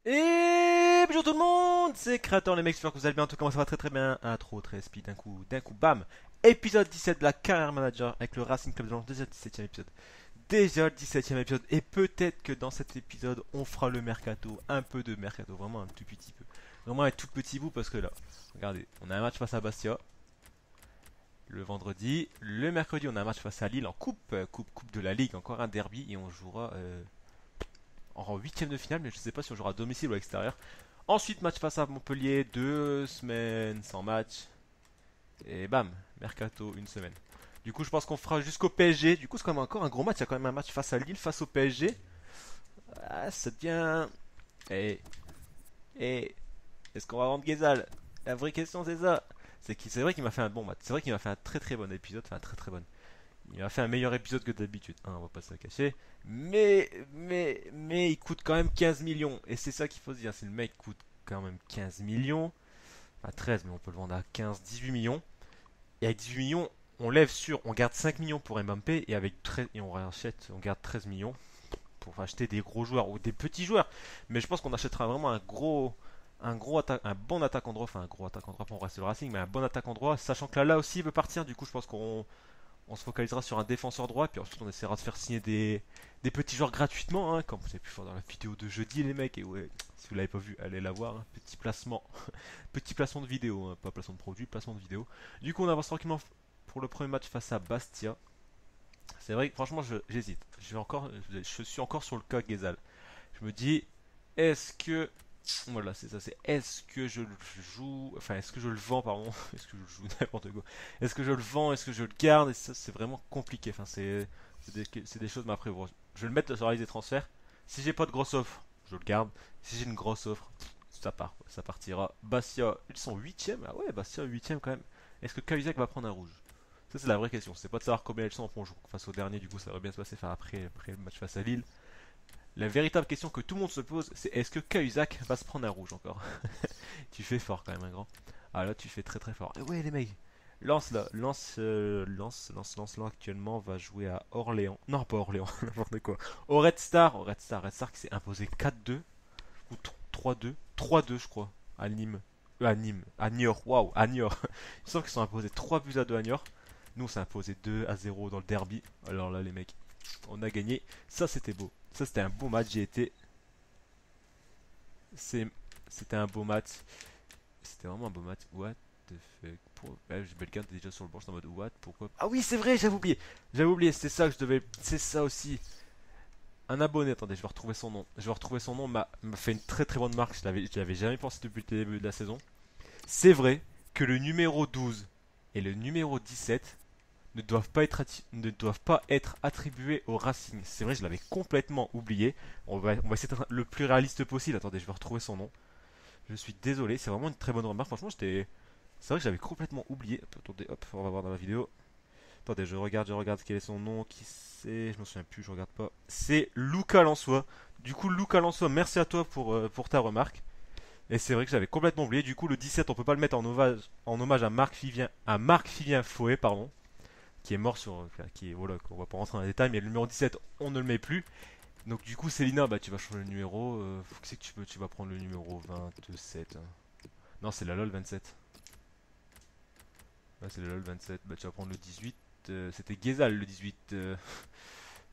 Et bonjour tout le monde, c'est Créateur les mecs, j'espère que vous allez bien, en tout cas moi ça va très très bien. Intro très speed, d'un coup, bam. Épisode 17 de la Carrière Manager avec le Racing Club de Lens, déjà le 17ème épisode. Déjà le 17ème épisode, et peut-être que dans cet épisode on fera le mercato, un peu de mercato, vraiment un tout petit peu. Vraiment un tout petit bout parce que là, regardez, on a un match face à Bastia le vendredi. Le mercredi on a un match face à Lille en coupe de la Ligue, encore un derby et on jouera en huitième de finale, mais je ne sais pas si on jouera à domicile ou à l'extérieur. Ensuite, match face à Montpellier, 2 semaines sans match. Et bam, mercato, une semaine. Du coup, je pense qu'on fera jusqu'au PSG. Du coup, c'est quand même encore un gros match. Il y a quand même un match face à Lille, face au PSG. Ah, ça devient. Et, et est-ce qu'on va vendre Guézal? La vraie question, c'est ça. C'est vrai qu'il m'a fait un bon match. C'est vrai qu'il m'a fait un très très bon épisode. Enfin, un très très bon. Il m'a fait un meilleur épisode que d'habitude, hein, on va pas se le cacher. Mais il coûte quand même 15 millions. Et c'est ça qu'il faut se dire. Si le mec coûte quand même 15 millions, enfin 13, mais on peut le vendre à 15, 18 millions. Et avec 18 millions, on garde 5 millions pour Mbappé. Et avec 13, et on rachète, on garde 13 millions pour acheter des gros joueurs ou des petits joueurs. Mais je pense qu'on achètera vraiment un bon attaquant droit. Enfin, un gros attaquant droit pour rester le Racing, mais un bon attaquant droit. Sachant que là aussi, il veut partir. Du coup, je pense qu'on se focalisera sur un défenseur droit, puis ensuite on essaiera de faire signer des petits joueurs gratuitement, hein, comme vous avez pu voir dans la vidéo de jeudi les mecs, et ouais, si vous l'avez pas vu, allez la voir, hein, petit placement, petit placement de vidéo, hein, pas placement de produit, placement de vidéo. Du coup on avance tranquillement pour le premier match face à Bastia. C'est vrai que franchement j'hésite, je suis encore sur le cas Gezal. Je me dis, est-ce que voilà, c'est ça, c'est est-ce que je le joue, enfin est-ce que je le vends, pardon, est-ce que je le joue n'importe quoi, est-ce que je le vends, est-ce que je le garde, et ça c'est vraiment compliqué, enfin c'est des choses, mais après bon, je vais le mettre sur la liste des transferts, si j'ai pas de grosse offre, je le garde, si j'ai une grosse offre, ça part, ça partira. Bastia, ils sont 8ème, ah ouais, Bastia 8ème quand même, est-ce que Cahuzac va prendre un rouge? Ça c'est la vraie question, c'est pas de savoir combien ils sont pour jouer face au dernier, du coup ça va bien se passer, enfin après le match face à Lille. La véritable question que tout le monde se pose, c'est est-ce que Cahuzac va se prendre un rouge encore? Tu fais fort quand même, un grand. Ah là, tu fais très très fort. Et ouais, les mecs, Lance là, Lance là actuellement va jouer à Orléans. Non, pas Orléans, n'importe quoi. Au Red Star qui s'est imposé 4-2 ou 3-2, 3-2 je crois, à Nîmes. À Niort, waouh, à Niort. Il semble qu'ils sont imposés 3 buts à 2 à Niort. Nous, on s'est imposé 2-0 dans le derby. Alors là, les mecs, on a gagné. Ça, c'était beau. Ça, c'était un beau match. C'est- C'était un beau match. C'était vraiment un beau match. What the fuck? J'ai Bellegarde déjà sur le banc. J'étais en mode what? Pourquoi? Ah oui, c'est vrai, j'avais oublié. J'avais oublié, c'est ça que je devais. C'est ça aussi. Un abonné, attendez, je vais retrouver son nom. Je vais retrouver son nom, m'a fait une très très bonne marque. Je l'avais jamais pensé depuis le début de la saison. C'est vrai que le numéro 12 et le numéro 17 ne doivent pas être attribués au Racing. C'est vrai, je l'avais complètement oublié. On va essayer d'être le plus réaliste possible. Attendez, je vais retrouver son nom. Je suis désolé, c'est vraiment une très bonne remarque. Franchement, c'est vrai que j'avais complètement oublié. Attendez, hop, on va voir dans la vidéo. Attendez, je regarde quel est son nom, qui c'est. Je me souviens plus, je regarde pas. C'est Luca Lançois. Du coup, Luca Lançois, merci à toi pour ta remarque. Et c'est vrai que j'avais complètement oublié. Du coup, le 17, on peut pas le mettre en hommage à Marc Vivien Fouet, pardon, qui est mort qui est, voilà, on va pas rentrer dans les détails, mais le numéro 17, on ne le met plus. Donc du coup, Célina, bah tu vas changer le numéro. C'est que tu vas prendre le numéro 27, hein. Non, c'est la LOL 27. Ouais, c'est la LOL 27. Bah tu vas prendre le 18. C'était Gezal le 18.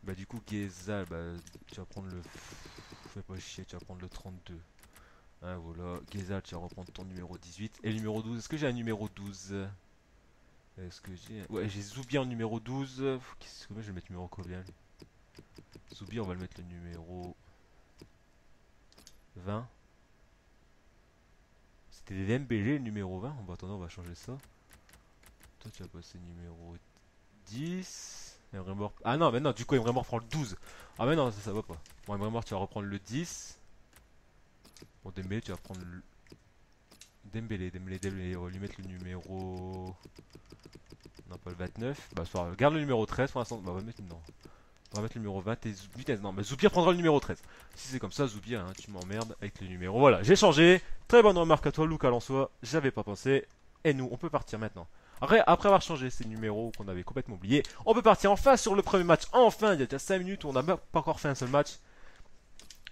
Bah du coup, Gezal, bah tu vas prendre le. Fais pas chier, tu vas prendre le 32. Hein, voilà. Gezal, tu vas reprendre ton numéro 18. Et le numéro 12, est-ce que j'ai un numéro 12? Est-ce que j'ai. Ouais, j'ai Zoubi en numéro 12. Qu'est-ce que je vais mettre numéro combien? Zoubi, on va le mettre le numéro 20. C'était Dembélé le numéro 20. Bon, attendez, on va changer ça. Toi, tu vas passer numéro 10. Emre Mor. Ah non, mais non, du coup, Emre Mor prend le 12. Ah, mais non, ça va pas. Bon, Emre Mor, tu vas reprendre le 10. Bon, Dembélé, tu vas prendre le. Dembélé. On va lui mettre le numéro. Non, pas le 29. Bah, soit, garde le numéro 13 pour l'instant. Bah, on va mettre le numéro 20 et Zoubir. Non, mais Zoubir prendra le numéro 13. Si c'est comme ça, Zoubir, hein, tu m'emmerdes avec le numéro. Voilà, j'ai changé. Très bonne remarque à toi, Luc Alençois. J'avais pas pensé. Et nous, on peut partir maintenant. Après avoir changé ces numéros qu'on avait complètement oubliés, on peut partir enfin sur le premier match. Enfin, il y a déjà 5 minutes, on n'a même pas encore fait un seul match.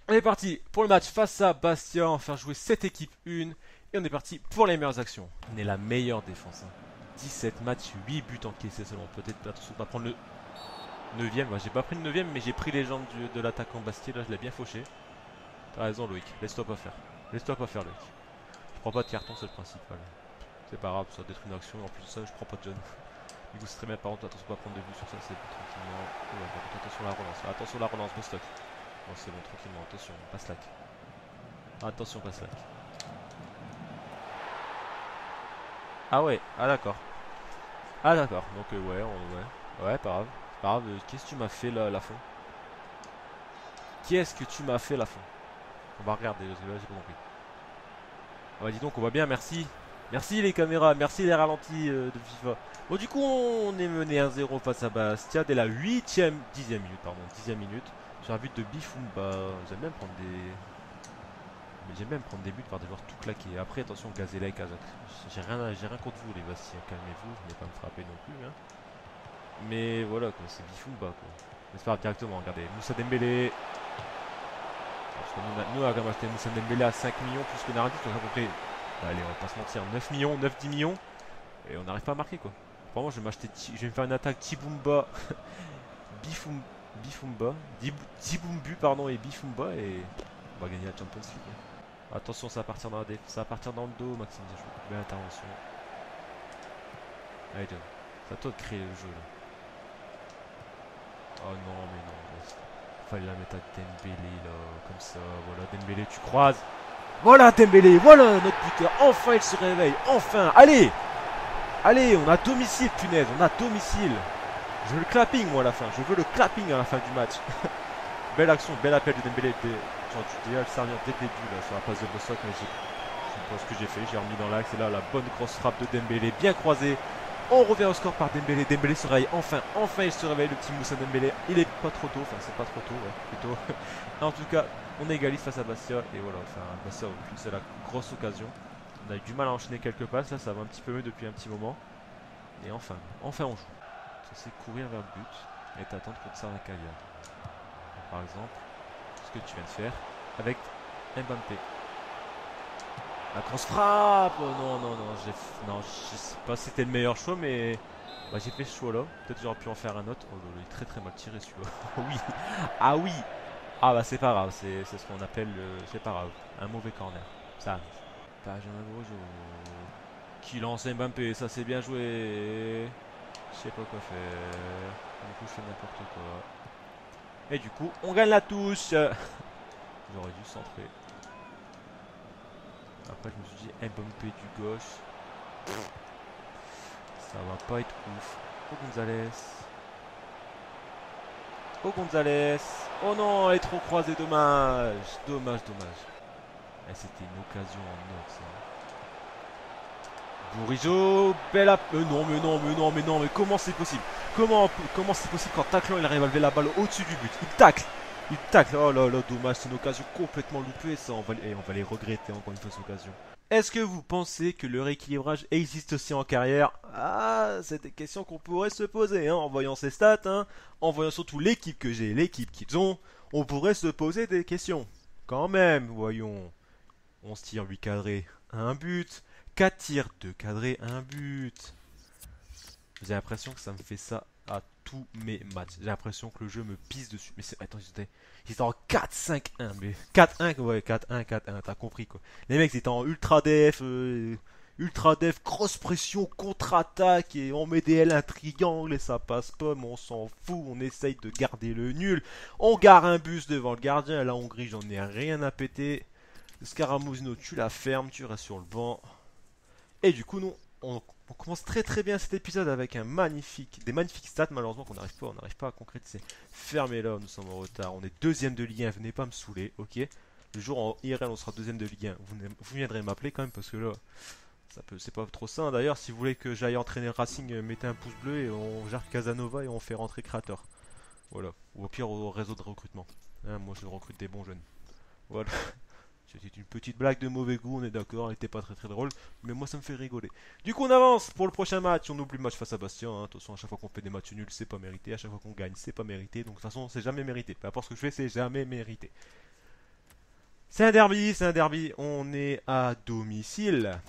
On est parti pour le match face à Bastia. On va faire jouer cette équipe 1. Et on est parti pour les meilleures actions. On est la meilleure défense. 17 matchs, 8 buts encaissés seulement. Peut-être pas prendre le 9ème. J'ai pas pris le 9ème, mais j'ai pris les jambes de l'attaquant Bastia. Là, je l'ai bien fauché. T'as raison, Loïc. Laisse-toi pas faire. Laisse-toi pas faire, Loïc. Je prends pas de carton, c'est le principal. C'est pas grave, ça doit être une action. En plus de ça, je prends pas de jaune. Du coup, c'est très bien. Par contre, attention, pas prendre des buts sur ça. C'est tranquillement. Ouais, par contre, attention à la relance. Attention à la relance, Bostock. Bon, c'est bon, tranquillement. Attention, pas slack. Attention, pas slack. Ah ouais, ah d'accord. Ah d'accord, donc ouais, pas grave. Pas grave, qu'est-ce que tu m'as fait là, la fond? Qu'est-ce que tu m'as fait la fond? On va regarder, parce que là j'ai pas compris. Ah bah dis donc, on va bien, merci. Merci les caméras, merci les ralentis de FIFA. Bon du coup, on est mené 1-0 face à Bastia dès la 8ème, 10ème minute, pardon, 10ème minute. Sur un but de Bifumba, j'aime bien prendre des... Mais j'aime même prendre des buts par des joueurs tout claqués. Après, attention, Gazella et Kazak. J'ai rien contre vous, les Bastiens. Calmez-vous, je n'ai pas me frapper non plus. Hein. Mais voilà, quoi, c'est Bifumba, quoi. J'espère directement, regardez. Moussa Dembélé. Parce que nous, on a quand même acheté Moussa Dembélé à 5 millions, plus que Nardi, on a à peu près. Allez, on va pas se mentir, 9 millions, 9-10 millions. Et on n'arrive pas à marquer, quoi. Vraiment, je vais me faire une attaque Tibumba. Bifumba. Dibumbu, pardon, et Bifumba. Et on va gagner la Champions League. Attention, ça va partir dans la déf, ça va partir dans le dos, Maxime. Belle intervention. Allez, John. C'est à toi de créer le jeu là. Oh non, mais non. Fallait la mettre à Dembélé là, comme ça. Voilà, Dembélé, tu croises. Voilà, Dembélé, voilà notre buteur. Enfin, il se réveille. Enfin, allez. Allez, on a domicile, punaise, on a domicile. Je veux le clapping, moi, à la fin. Je veux le clapping à la fin du match. Belle action, bel appel de Dembélé. Genre, tu devais le servir dès le début là, sur la passe de Bostock, mais je sais pas ce que j'ai fait, j'ai remis dans l'axe et là la bonne grosse frappe de Dembélé, bien croisée. On revient au score par Dembélé, Dembélé se réveille enfin il se réveille le petit Moussa Dembélé. Il est pas trop tôt, enfin c'est pas trop tôt, ouais, plutôt. En tout cas, on égalise face à Bastia et voilà, enfin Bastia c'est la grosse occasion. On a eu du mal à enchaîner quelques passes, là ça va un petit peu mieux depuis un petit moment. Et enfin on joue. C'est courir vers le but et t'attendre qu'on te serve la caviar. Par exemple, ce que tu viens de faire avec Mbappé. La grosse frappe. Oh, non, je sais pas si c'était le meilleur choix, mais bah, j'ai fait ce choix là. Peut-être j'aurais pu en faire un autre. Oh là, il est très très mal tiré celui-là. Oui. Ah oui. Ah bah c'est pas grave, c'est ce qu'on appelle c'est pas grave, un mauvais corner. Ça arrive. Benjamin Brojo qui lance Mbappé, ça c'est bien joué. Je sais pas quoi faire. Du coup je fais n'importe quoi. Et du coup on gagne la touche. J'aurais dû centrer. Après, je me suis dit, Mbappé du gauche. Ça va pas être ouf. Oh Gonzalez. Oh Gonzalez. Oh non, elle est trop croisée, dommage. Dommage. Eh, c'était une occasion en or, ça. Bourigeau, belle app. Mais comment c'est possible? Comment c'est possible quand Taclan il arrive à lever la balle au-dessus du but? Il tacle. Oh là là, dommage, c'est une occasion complètement loupée, ça. On va les regretter encore une fois cette occasion. Est-ce que vous pensez que le rééquilibrage existe aussi en carrière? Ah, c'est des questions qu'on pourrait se poser, hein, en voyant ces stats, hein, en voyant surtout l'équipe que j'ai, l'équipe qu'ils ont, on pourrait se poser des questions. Quand même, voyons. 11 tirs, 8 cadrés, 1 but. 4 tirs, 2 cadrés, 1 but. J'ai l'impression que ça me fait ça à tous mes matchs. J'ai l'impression que le jeu me pisse dessus. Mais c'est... Attends, ils étaient en 4-5-1. Mais 4-1, ouais, 4-1, 4-1, t'as compris quoi. Les mecs, ils étaient en ultra def, grosse pression, contre-attaque, et on met des L un triangle et ça passe pas, mais on s'en fout, on essaye de garder le nul. On gare un bus devant le gardien, la Hongrie, j'en ai rien à péter. Scaramouzo, tu la fermes, tu restes sur le banc. Et du coup, nous, on commence très très bien cet épisode avec des magnifiques stats, malheureusement qu'on on n'arrive pas à concrétiser. Fermez-la, nous sommes en retard, on est deuxième de Ligue 1, venez pas me saouler, ok. Le jour en IRL on sera deuxième de Ligue 1, vous viendrez m'appeler quand même parce que là, c'est pas trop ça. D'ailleurs, si vous voulez que j'aille entraîner Racing, mettez un pouce bleu et on gère Casanova et on fait rentrer Créateur. Voilà, ou au pire au réseau de recrutement. Hein, moi je recrute des bons jeunes. Voilà. C'était une petite blague de mauvais goût, on est d'accord, elle était pas très très drôle, mais moi ça me fait rigoler. Du coup on avance pour le prochain match, on oublie le match face à Bastia, hein. Attention, à chaque fois qu'on fait des matchs nuls c'est pas mérité, à chaque fois qu'on gagne c'est pas mérité, donc de toute façon c'est jamais mérité, peu importe ce que je fais c'est jamais mérité. C'est un derby. On est à domicile.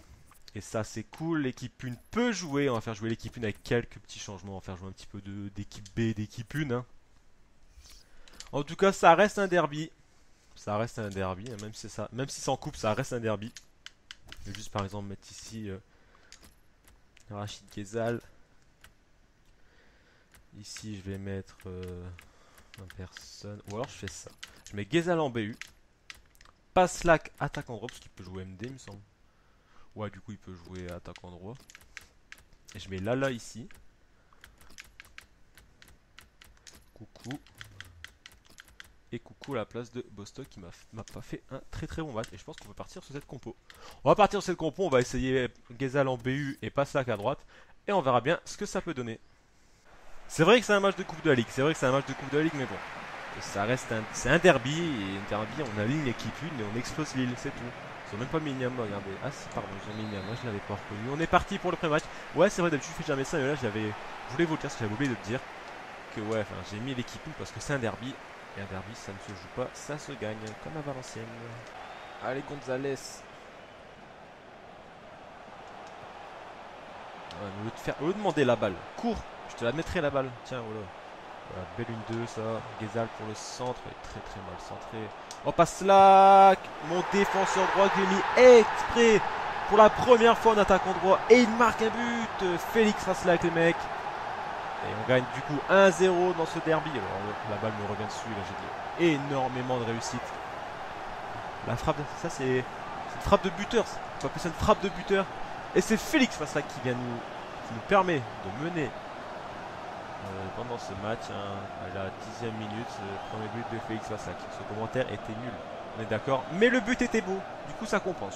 Et ça, c'est cool. L'équipe 1 peut jouer. On va faire jouer l'équipe 1 avec quelques petits changements. On va faire jouer un petit peu d'équipe B, d'équipe 1. Hein. En tout cas, ça reste un derby. Ça reste un derby. Hein, même si ça, même si c'est en coupe, ça reste un derby. Je vais juste par exemple mettre ici Rachid Ghezal. Ici, je vais mettre personne. Ou alors, je fais ça. Je mets Ghezal en BU. Paslak attaque en droit parce qu'il peut jouer MD, il me semble. Ouais, du coup, il peut jouer attaque en droit. Et je mets Lala ici. Coucou. Et coucou à la place de Bostock qui m'a pas fait un très très bon match. Et je pense qu'on peut partir sur cette compo. On va partir sur cette compo, on va essayer Ghezal en BU et Paslak à droite. Et on verra bien ce que ça peut donner. C'est vrai que c'est un match de Coupe de la Ligue, mais bon. Ça reste c'est un derby, et un derby, on aligne l'équipe 1 et on explose Lille, c'est tout. Ils ont même pas mis Niam, regardez. Ah si, pardon, ils ont mis Niam, moi je l'avais pas reconnu. On est parti pour le pré-match. Ouais, c'est vrai, d'habitude je fais jamais ça, mais là je voulais vous le dire, parce que j'avais oublié de te dire que ouais, enfin j'ai mis l'équipe 1 parce que c'est un derby. Et un derby, ça ne se joue pas, ça se gagne, comme à Valenciennes. Allez, Gonzalez. Ouais, au lieu de demander la balle, cours, je te la mettrai la balle. Tiens, voilà. Voilà, belle 1-2 ça. Ghezal pour le centre. Très très mal centré. On passe là. Mon défenseur droit que j'ai mis exprès pour la première fois en attaquant droit. Et il marque un but. Félix Raslak les mecs. Et on gagne du coup 1-0 dans ce derby. Alors la balle me revient dessus. Là j'ai dit énormément de réussite. La frappe, ça c'est une frappe de buteur. On peut appeler ça une frappe de buteur. Et c'est Félix Raslak qui nous permet de mener pendant ce match, hein, à la 10e minute, premier but de Félix Vassac. Ce commentaire était nul, on est d'accord, mais le but était beau, du coup ça compense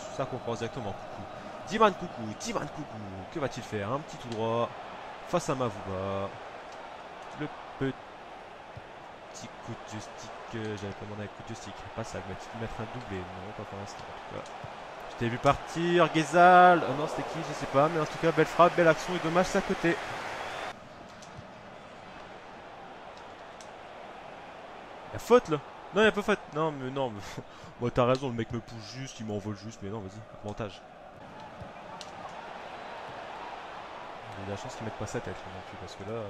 exactement. Coucou, Diman Coucou, que va-t-il faire? Un petit tout droit, face à Mavouba, le petit coup de stick, j'avais commandé un coup de stick, pas ça, mettre un doublé, non pas pour l'instant en tout cas. Je t'ai vu partir, Ghezal, oh non c'était qui, je sais pas, mais en tout cas belle frappe, belle action et dommage c'est à côté. Y'a faute là? Non, y'a pas faute. Non, mais non, mais... Moi, t'as raison, le mec me pousse juste, il m'envole juste, mais non, vas-y, montage. J'ai de la chance qu'ils mettent pas sa tête non plus, parce que là.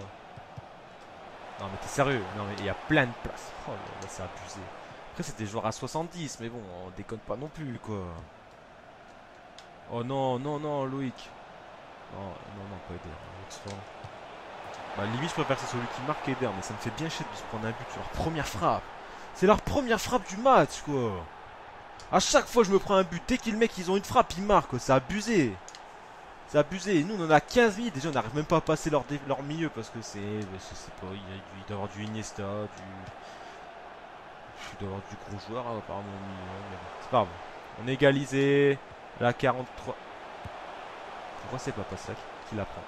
Non, mais t'es sérieux? Non, mais il y a plein de places. Oh là, c'est abusé. Après, c'était joueur à 70, mais bon, on déconne pas non plus, quoi. Oh non, non, non, Loïc. Non, non, non, pas Eder. Bah, limite, je préfère que c'est celui qui marque Eder, mais ça me fait bien chier de se prendre un but sur leur première frappe. C'est leur première frappe du match, quoi. A chaque fois, je me prends un but. Dès qu'ils ils ont une frappe, ils marquent. C'est abusé. C'est abusé. Et nous, on en a 15 000. Déjà, on n'arrive même pas à passer leur milieu parce que c'est. Je sais pas. Il doit y avoir du Iniesta, il doit y avoir du gros joueur, hein, apparemment. C'est pas grave. On est égalisé. La 43. Pourquoi c'est pas ça qui la prend?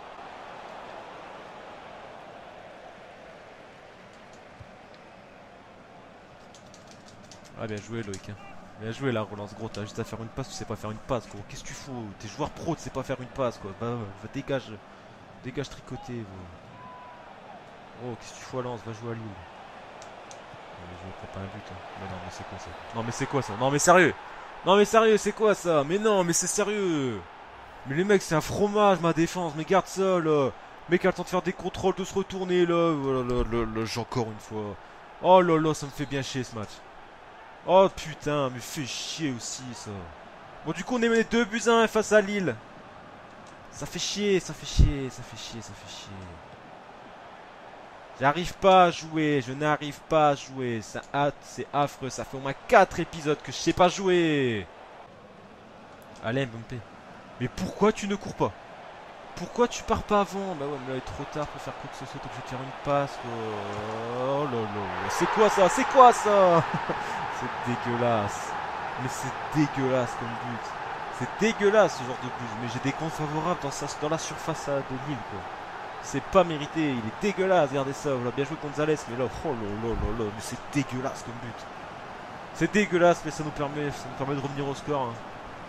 Ah, bien joué, Loïc. Bien joué la relance, gros. T'as juste à faire une passe, tu sais pas faire une passe, gros. Qu'est-ce que tu fous? T'es joueur pro, tu sais pas faire une passe, quoi. Bah, dégage. Dégage tricoté, oh, qu'est-ce que tu fous à Lens? Va jouer à Lille. Non, mais je me prends pas un but. Hein. Mais non, mais c'est quoi ça? Non, mais c'est quoi ça? Non, mais sérieux! Non, mais sérieux, c'est quoi ça? Mais non, mais c'est sérieux! Mais les mecs, c'est un fromage, ma défense. Mais garde ça, là. Le mec a le temps de faire des contrôles, de se retourner, là. Voilà, là, j'ai encore une fois. Oh là là, ça me fait bien chier ce match. Oh putain, mais fait chier aussi ça. Bon, du coup, on est mené 2-1 face à Lille. Ça fait chier, ça fait chier, ça fait chier, ça fait chier. J'arrive pas à jouer, je n'arrive pas à jouer. C'est affreux, ça fait au moins 4 épisodes que je sais pas jouer. Allez, Mbappé. Mais pourquoi tu ne cours pas? Pourquoi tu pars pas avant? Bah ouais, mais là il est trop tard pour faire quoi que ce soit, t'es obligé de faire une passe. Oh là là, c'est quoi ça? C'est quoi ça? C'est dégueulasse. Mais c'est dégueulasse comme but. C'est dégueulasse ce genre de but. Mais j'ai des comptes favorables dans la surface de Lille, quoi. C'est pas mérité, il est dégueulasse, regardez ça. Voilà, bien joué Gonzalez, mais là, oh là là là là, mais c'est dégueulasse comme but. C'est dégueulasse, mais ça nous permet de revenir au score. Hein.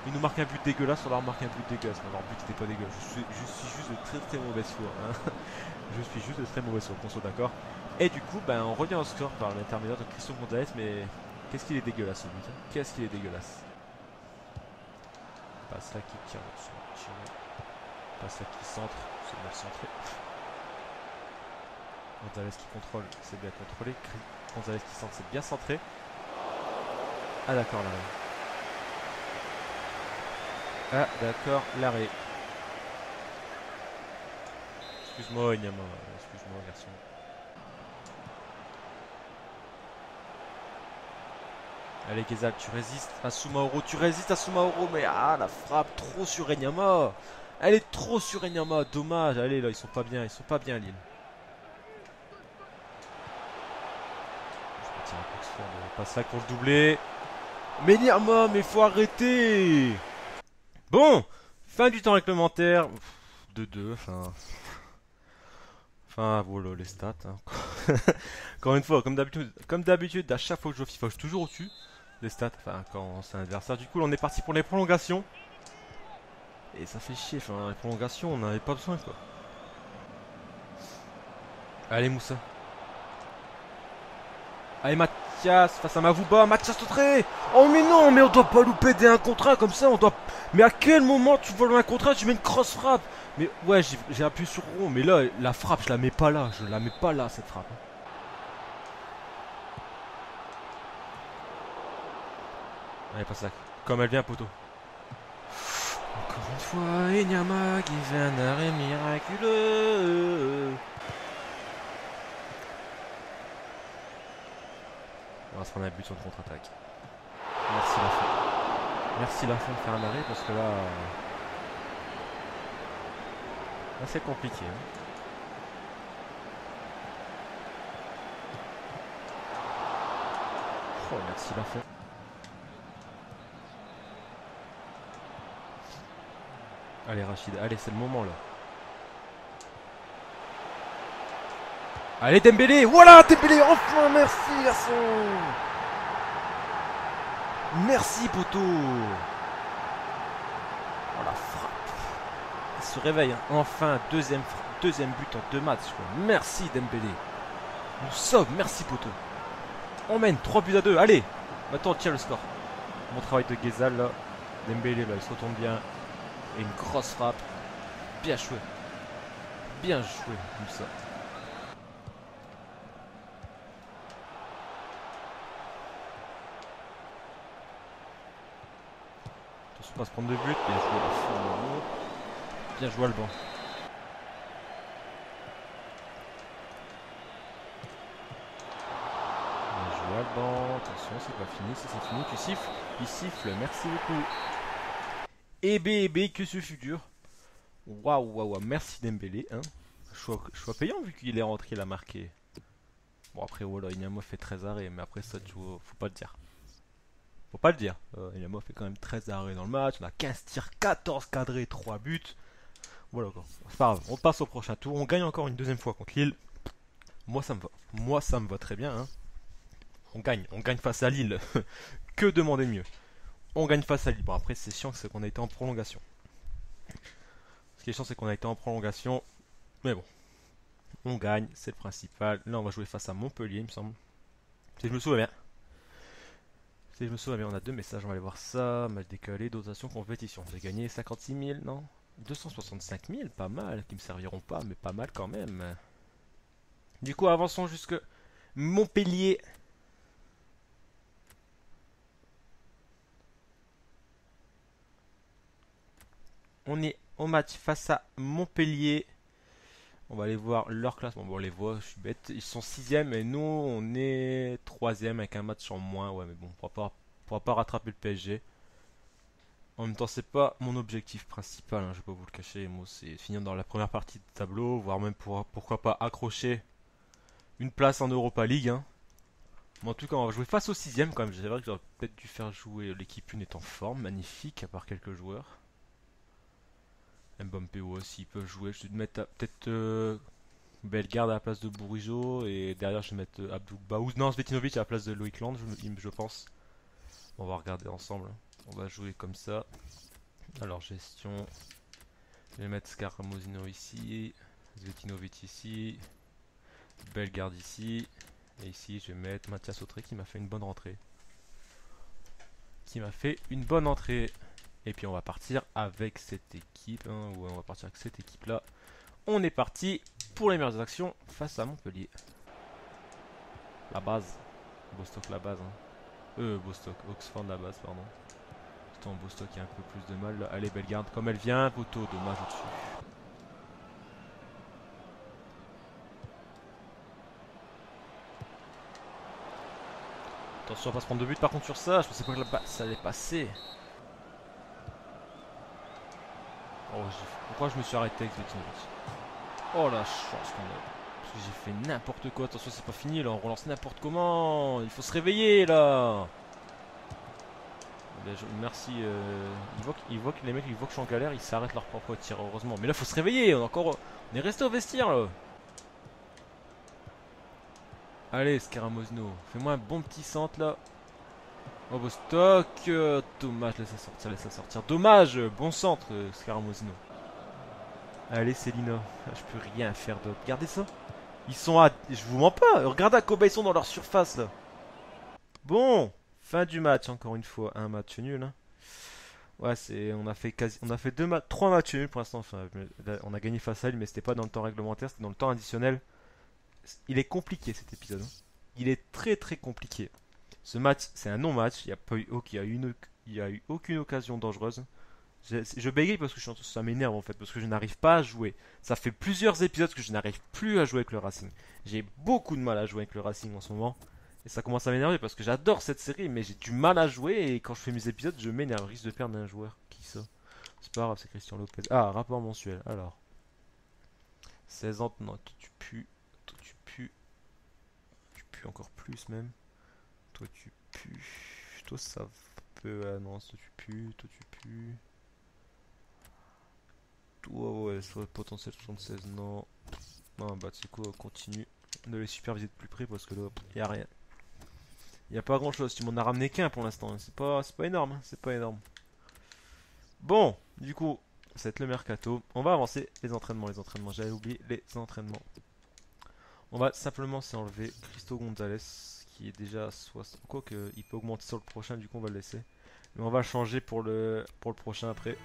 Ils nous marquent un but dégueulasse, on leur marque un but dégueulasse. Mais leur but n'était pas dégueulasse. Je suis juste de très très mauvaise foi. Hein. Je suis juste de très mauvaise foi, qu'on soit d'accord. Et du coup, ben, on revient au score par l'intermédiaire de Christian Gonzalez, mais Qu'est-ce qu'il est dégueulasse ce but, hein. Qu'est-ce qu'il est dégueulasse. Passe là qui tire. Passe là qui centre. C'est bien centré. Gonzalez qui contrôle, c'est bien contrôlé. Gonzalez qui centre, c'est bien centré. Ah d'accord, l'arrêt. Ah d'accord, l'arrêt. Excuse-moi, Inyama. Excuse-moi, garçon. Allez, Kezal, tu résistes à Sumaoro. Tu résistes à Sumaoro. Mais ah, la frappe trop sur Enyama. Elle est trop sur Enyama. Dommage. Allez, là, ils sont pas bien. Ils sont pas bien, Lille. Je peux tirer un coup de fond. Pas ça pour le doubler. Mais Enyama, mais faut arrêter. Bon, fin du temps réglementaire. 2-2. Enfin, voilà les stats. Hein. Encore une fois, comme d'habitude, à chaque fois que je joue au FIFA, je suis toujours au-dessus des stats. Enfin, quand c'est un adversaire. Du coup, là, on est parti pour les prolongations. Et ça fait chier. Enfin, les prolongations, on n'avait pas besoin, quoi. Allez, Moussa. Allez, Mathias, face à Mavouba. Mathias Totré. Oh, mais non, mais on doit pas louper des 1 contre 1 comme ça. On doit. Mais à quel moment tu voles un 1 contre 1, tu mets une cross frappe? Mais ouais, j'ai appuyé sur rond, mais là, la frappe, je la mets pas là. Je la mets pas là, cette frappe. Allez, passe là. Comme elle vient, poteau. Encore une fois, Enyama qui fait un arrêt miraculeux. On va se prendre un but sur une contre-attaque. Merci la fin. Merci la fin de faire un arrêt parce que là c'est compliqué. Hein. Oh, merci la fin. Allez Rachid, allez c'est le moment là. Allez Dembélé, voilà Dembélé, enfin merci garçon. Merci poteau. Oh la frappe. Il se réveille, hein. Enfin deuxième but en 2 matchs. Quoi. Merci Dembélé. Nous sommes, merci poteau. On mène 3-2. Allez, maintenant on tire le score. Bon travail de Ghezal là. Dembélé là, il se retourne bien. Et une grosse frappe. Bien joué. Bien joué, comme ça. Attention pas se prendre de but. Bien joué la fou. Bien joué Alban. Bien joué Alban. Attention, c'est pas fini. Si c'est fini, tu siffles. Il siffle. Merci beaucoup. Et que ce fut dur. Waouh, merci Dembélé. Hein. Choix payant vu qu'il est rentré, il a marqué. Bon, après, voilà, Inyama fait 13 arrêts, mais après ça, tu vois, faut pas le dire. Faut pas le dire. Inyama fait quand même 13 arrêts dans le match. On a 15 tirs, 14 cadrés, 3 buts. Voilà quoi. C'est pas grave, on passe au prochain tour. On gagne encore une deuxième fois contre Lille. Moi, ça me va. Moi, ça me va très bien. Hein. On gagne face à Lille. Que demander de mieux? On gagne face à Lille. Bon, après, c'est chiant, c'est qu'on a été en prolongation. Ce qui est chiant, c'est qu'on a été en prolongation. Mais bon, on gagne, c'est le principal. Là, on va jouer face à Montpellier, il me semble. Si je me souviens bien. Si je me souviens bien, on a 2 messages, on va aller voir ça. Match décalé, dotation, compétition. J'ai gagné 56 000, non 265 000, pas mal, qui me serviront pas, mais pas mal quand même. Du coup, avançons jusque Montpellier. On est au match face à Montpellier. On va aller voir leur classement. Bon, on les voit, je suis bête. Ils sont 6ème et nous, on est 3ème avec un match en moins. Ouais, mais bon, on pourra pas rattraper le PSG. En même temps, c'est pas mon objectif principal, hein, je vais pas vous le cacher. Moi, c'est finir dans la première partie de tableau, voire même pourquoi pas accrocher une place en Europa League. Hein. Mais en tout cas, on va jouer face au 6ème quand même. C'est vrai que j'aurais peut-être dû faire jouer l'équipe 1 est en forme, magnifique, à part quelques joueurs. Mbappé aussi il peut jouer. Je vais mettre peut-être Bellegarde à la place de Bourigeaud et derrière je vais mettre Abdou Baouz. Non, Svetinovic à la place de Loïc Land, je pense. On va regarder ensemble. On va jouer comme ça. Alors gestion. Je vais mettre Scaramosino ici, Svetinovic ici, Bellegarde ici. Et ici je vais mettre Mathias Autré qui m'a fait une bonne rentrée. qui m'a fait une bonne entrée. Et puis on va partir avec cette équipe. Hein, ouais, on va partir avec cette équipe-là. On est parti pour les meilleures actions face à Montpellier. La base. Bostock, la base. Hein. Bostock, Oxford, la base, pardon. Putain, Bostock a un peu plus de mal. Là. Allez, Bellegarde, comme elle vient, poteau, dommage au-dessus. Attention à pas se prendre de but par contre sur ça, je pensais pas que ça allait passer. Oh, pourquoi je me suis arrêté avec ce but? Oh la chance qu'on a. Parce que j'ai fait n'importe quoi, attention c'est pas fini là, on relance n'importe comment. Il faut se réveiller là. Merci, il voit que les mecs ils voient que je suis en galère, ils s'arrêtent leur propre tir heureusement. Mais là faut se réveiller, on est resté au vestiaire là. Allez Scaramozno, fais-moi un bon petit centre là. Oh Bostock, dommage, laisse ça sortir. Dommage, bon centre Scaramozno. Allez Célina, je peux rien faire d'autre. Regardez ça. Ils sont à... Je vous mens pas, regardez à combien ils sont dans leur surface là. Bon, fin du match encore une fois. Un match nul. Hein. Ouais, on a fait trois matchs nuls pour l'instant. Enfin, on a gagné face à elle, mais c'était pas dans le temps réglementaire, c'était dans le temps additionnel. Il est compliqué cet épisode. Hein. Il est très très compliqué. Ce match, c'est un non-match. Il y a eu aucune occasion dangereuse. Je bégaye parce que ça m'énerve en fait, parce que je n'arrive pas à jouer. Ça fait plusieurs épisodes que je n'arrive plus à jouer avec le Racing. J'ai beaucoup de mal à jouer avec le Racing en ce moment. Et ça commence à m'énerver parce que j'adore cette série, mais j'ai du mal à jouer et quand je fais mes épisodes, je m'énerve. Je risque de perdre un joueur. Qui ça? C'est pas grave, c'est Christian Lopez. Ah, rapport mensuel. Alors. 16 ans, non, toi tu pues. Toi tu pues. Tu pues encore plus même. Toi tu pues. Toi ça peut. Ah non, toi tu pues. Toi tu pues. Toi ouais, soit potentiel 76, non. Non, bah tu sais quoi, continue de les superviser de plus près parce que là, y a rien. Y a pas grand chose, tu m'en as ramené qu'un pour l'instant, hein. C'est pas énorme, hein. C'est pas énorme. Bon, du coup, ça va être le mercato. On va avancer les entraînements. J'avais oublié les entraînements. On va simplement s'enlever Cristo Gonzalez qui est déjà 60. Quoique il peut augmenter sur le prochain, du coup on va le laisser. Mais on va changer pour le prochain après.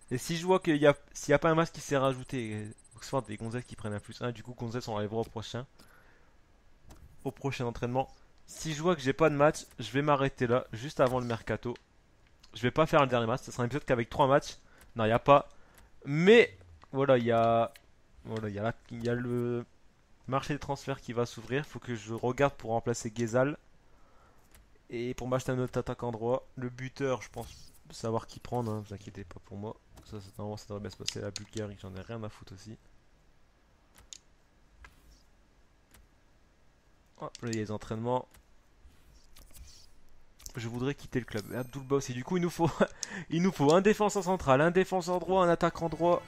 Et si je vois s'il n'y a pas un masque qui s'est rajouté, Oxford et Gonzalez qui prennent un plus 1, du coup Gonzalez on enlèvera au prochain entraînement. Si je vois que j'ai pas de match, je vais m'arrêter là, juste avant le mercato. Je vais pas faire le dernier match, ce sera un épisode qu'avec 3 matchs. Non, il n'y a pas. Mais, voilà, il y a le marché des transferts qui va s'ouvrir. Faut que je regarde pour remplacer Ghezal. Et pour m'acheter un autre attaquant droit. Le buteur, je pense savoir qui prendre, hein, vous inquiétez pas pour moi. Normalement, ça devrait bien se passer. La Bulgarie, j'en ai rien à foutre aussi. Hop, là, il y a les entraînements. Je voudrais quitter le club. Abdul Boss, et du coup, il nous faut un défenseur central, un défenseur droit, un attaquant droit.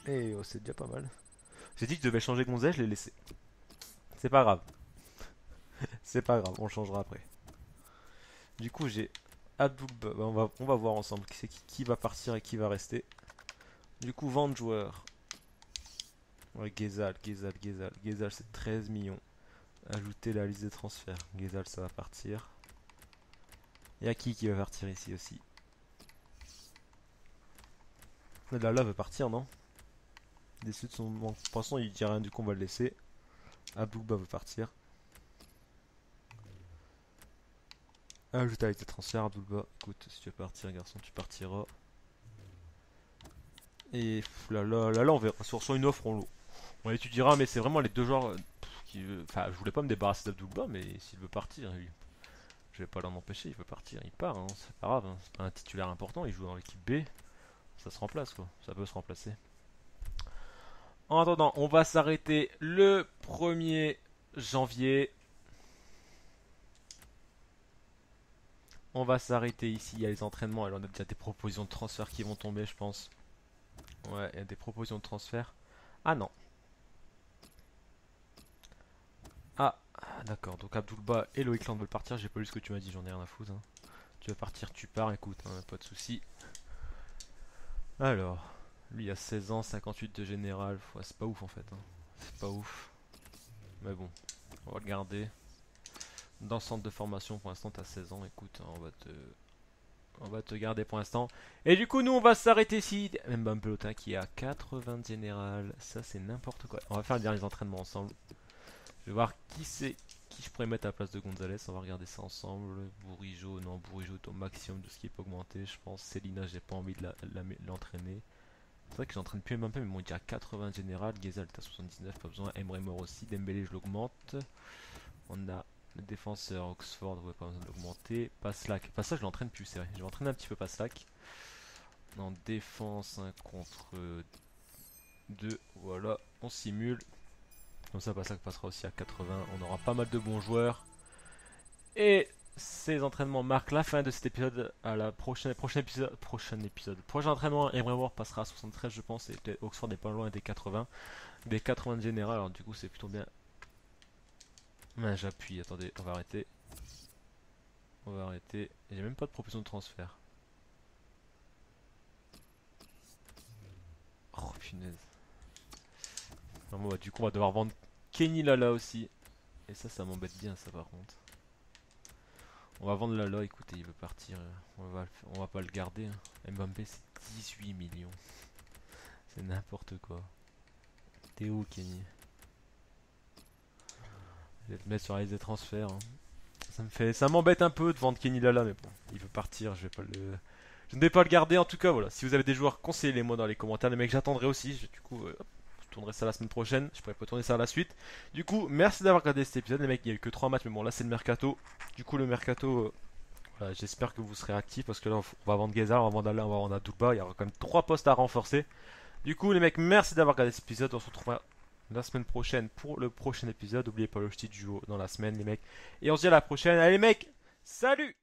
Et oh, c'est déjà pas mal. J'ai dit que je devais changer Gonzalez, je l'ai laissé. C'est pas grave. C'est pas grave, on le changera après. Du coup, j'ai Abdul Boss. On va voir ensemble qui va partir et qui va rester. Du coup, vente joueur. Ouais, Ghezal, c'est 13 millions. Ajouter la liste des transferts. Ghezal, ça va partir. Il y a qui va partir ici aussi? Là veut partir, non? Déçu de son manque. Pour l'instant, il dit rien, du coup, on va le laisser. Abdouba veut partir. Ajouter avec tes transferts, Abdouba. Écoute, si tu veux partir, garçon, tu partiras. Et là, on verra. Si on reçoit une offre, on l'étudiera, mais c'est vraiment les deux joueurs qui. Enfin, je voulais pas me débarrasser d'Abdouba, mais s'il veut partir, lui. Je vais pas l'en empêcher, il veut partir, il part, hein, c'est pas grave, hein, c'est pas un titulaire important, il joue dans l'équipe B, ça se remplace quoi, ça peut se remplacer. En attendant, on va s'arrêter le 1er janvier. On va s'arrêter ici, il y a les entraînements, alors on a déjà des propositions de transfert qui vont tomber je pense. Ouais, il y a des propositions de transfert. Ah non. Ah, d'accord, donc Abdulba et Loïc Land veulent partir, j'ai pas lu ce que tu m'as dit, j'en ai rien à foutre. Hein. Tu veux partir, tu pars, écoute, hein, pas de soucis. Alors, lui il a 16 ans, 58 de général, ouais, c'est pas ouf en fait. Hein. C'est pas ouf. Mais bon, on va le garder. dans le centre de formation. Pour l'instant, t'as 16 ans. Écoute, hein, on va te garder pour l'instant. Et du coup, nous, on va s'arrêter ici. Mbam Pelotin qui a 80 général. Ça, c'est n'importe quoi. On va faire les derniers entraînements ensemble. Je vais voir qui je pourrais mettre à la place de Gonzalez. On va regarder ça ensemble. Bourigeau, non, Bourigeau est au maximum de ce qui peut augmenter, je pense. Célina, j'ai pas envie de l'entraîner. C'est vrai que j'entraîne plus Mbappé, mais bon, il y a 80 général. Gezal est à 79, pas besoin. Emre Mor aussi. Dembélé, je l'augmente. On a le défenseur Oxford, ouais, pas besoin de l'augmenter. Paslak, Paslak, je l'entraîne plus, c'est vrai. Je vais entraîner un petit peu Paslak. En défense, 1 contre 2. Voilà, on simule. Comme ça, Paslak passera aussi à 80. On aura pas mal de bons joueurs. Et ces entraînements marquent la fin de cet épisode. À la prochaine épisode. Prochain entraînement, Emre Mor passera à 73, je pense. Et Oxford n'est pas loin des 80. Des 80 de général, alors du coup, c'est plutôt bien. J'appuie, attendez, on va arrêter. On va arrêter. J'ai même pas de proposition de transfert. Oh punaise. Non, bah, du coup, on va devoir vendre Kenny Lala aussi. Et ça m'embête bien, ça par contre. On va vendre Lala, écoutez, il veut partir. On va pas le garder. Hein. Mbappé, c'est 18 millions. C'est n'importe quoi. T'es où, Kenny? Je vais te mettre sur la liste des transferts. Hein. Ça m'embête un peu de vendre Kenny Lala, mais bon, il veut partir, je ne vais pas le garder en tout cas, voilà. Si vous avez des joueurs, conseillez-les-moi dans les commentaires. Les mecs, j'attendrai aussi. Du coup, je tournerai ça la semaine prochaine. Je pourrais pas tourner ça à la suite. Du coup, merci d'avoir regardé cet épisode. Les mecs, il y a eu que 3 matchs, mais bon, là c'est le mercato. Du coup, le mercato, voilà, j'espère que vous serez actifs parce que là, on va vendre Gezal, on va vendre Alain, on va vendre Adouba. Il y aura quand même 3 postes à renforcer. Du coup, les mecs, merci d'avoir regardé cet épisode. On se retrouvera la semaine prochaine pour le prochain épisode. N'oubliez pas le petit duo dans la semaine, les mecs. Et on se dit à la prochaine. Allez, les mecs, salut!